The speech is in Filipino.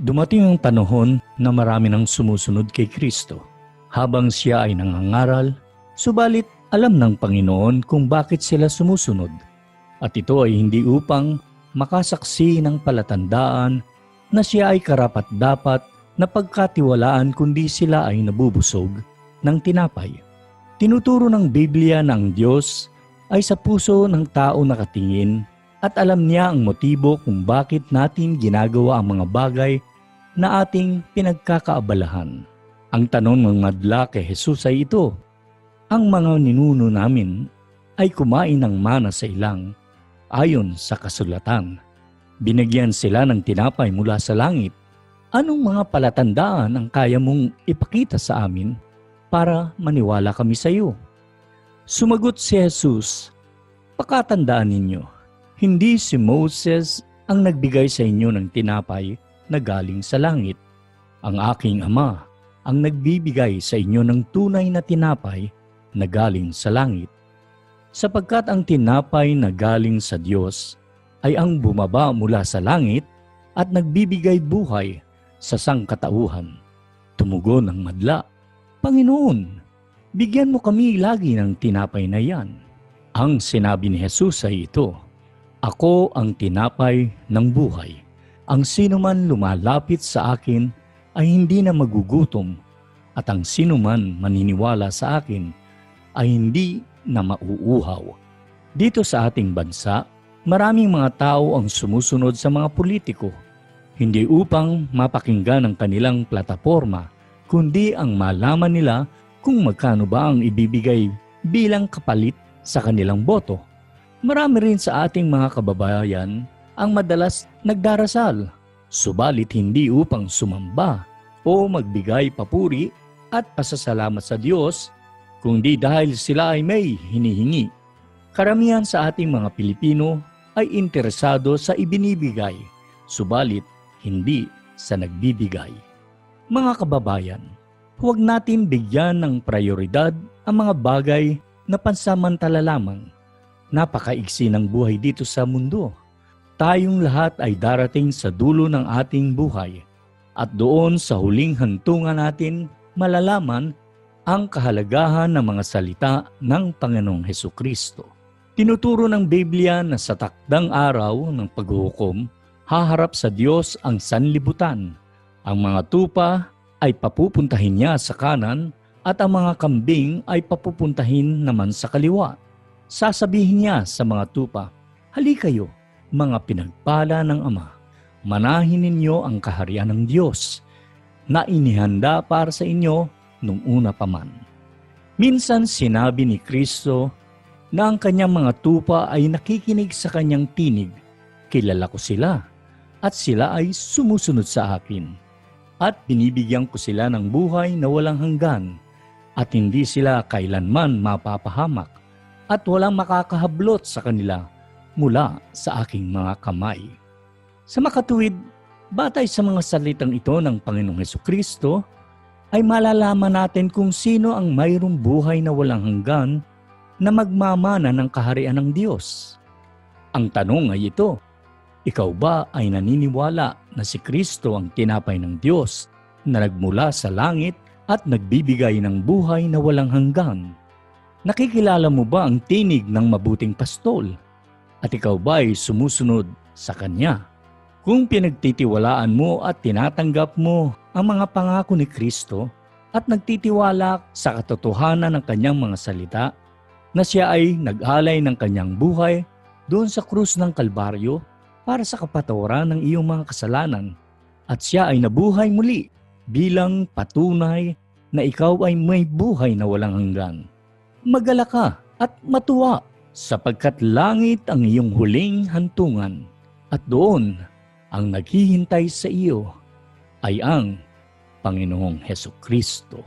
Dumating ang panahon na marami nang sumusunod kay Kristo. Habang siya ay nangangaral, subalit alam ng Panginoon kung bakit sila sumusunod. At ito ay hindi upang makasaksi ng palatandaan na siya ay karapat-dapat na pagkatiwalaan kundi sila ay nabubusog ng tinapay. Tinuturo ng Biblia na ang Diyos ay sa puso ng tao nakatingin at alam niya ang motibo kung bakit natin ginagawa ang mga bagay na ating pinagkakaabalahan. Ang tanong ng madla kay Jesus ay ito: ang mga ninuno namin ay kumain ng mana sa ilang ayon sa kasulatan. Binigyan sila ng tinapay mula sa langit. Anong mga palatandaan ang kaya mong ipakita sa amin para maniwala kami sa iyo? Sumagot si Jesus, pakatandaan ninyo, hindi si Moses ang nagbigay sa inyo ng tinapay na galing sa langit. Ang aking Ama ang nagbibigay sa inyo ng tunay na tinapay na galing sa langit. Sapagkat ang tinapay na galing sa Diyos ay ang bumaba mula sa langit at nagbibigay buhay sa sangkatauhan. Tumugon ang madla, Panginoon, bigyan mo kami lagi ng tinapay na yan. Ang sinabi ni Jesus ay ito, ako ang tinapay ng buhay. Ang sinuman lumalapit sa akin ay hindi na magugutom, at ang sinuman maniniwala sa akin ay hindi na mauuhaw. Dito sa ating bansa, maraming mga tao ang sumusunod sa mga politiko, hindi upang mapakinggan ang kanilang plataporma, kundi ang malaman nila kung magkano ba ang ibibigay bilang kapalit sa kanilang boto. Marami rin sa ating mga kababayan ang madalas nagdarasal, subalit hindi upang sumamba o magbigay papuri at pasasalamat sa Diyos, kundi dahil sila ay may hinihingi. Karamihan sa ating mga Pilipino ay interesado sa ibinibigay, subalit hindi sa nagbibigay. Mga kababayan, huwag natin bigyan ng prioridad ang mga bagay na pansamantala lamang. Napakaigsi ng buhay dito sa mundo. Tayong lahat ay darating sa dulo ng ating buhay at doon sa huling hantungan natin malalaman ang kahalagahan ng mga salita ng Panginoong Hesukristo. Tinuturo ng Biblia na sa takdang araw ng paghuhukom, haharap sa Diyos ang sanlibutan. Ang mga tupa ay papupuntahin niya sa kanan at ang mga kambing ay papupuntahin naman sa kaliwa. Sasabihin niya sa mga tupa, halika kayo, mga pinagpala ng Ama, manahin ninyo ang kaharian ng Diyos na inihanda para sa inyo nung una pa man. Minsan sinabi ni Kristo na ang kanyang mga tupa ay nakikinig sa kanyang tinig. Kilala ko sila at sila ay sumusunod sa akin. At binibigyan ko sila ng buhay na walang hanggan at hindi sila kailanman mapapahamak at walang makakahablot sa kanila mula sa aking mga kamay. Sa makatuwid, batay sa mga salitang ito ng Panginoong Hesukristo, ay malalaman natin kung sino ang mayroong buhay na walang hanggan na magmamana ng kaharian ng Diyos. Ang tanong ay ito, ikaw ba ay naniniwala na si Kristo ang tinapay ng Diyos na nagmula sa langit at nagbibigay ng buhay na walang hanggan? Nakikilala mo ba ang tinig ng mabuting pastol? At ikaw ba ay sumusunod sa Kanya? Kung pinagtitiwalaan mo at tinatanggap mo ang mga pangako ni Kristo at nagtitiwala sa katotohanan ng Kanyang mga salita na Siya ay nag-alay ng Kanyang buhay doon sa krus ng Kalbaryo para sa kapatawaran ng iyong mga kasalanan at Siya ay nabuhay muli bilang patunay na ikaw ay may buhay na walang hanggan. Magalak ka at matuwa sapagkat langit ang iyong huling hantungan at doon ang naghihintay sa iyo ay ang Panginoong Hesukristo.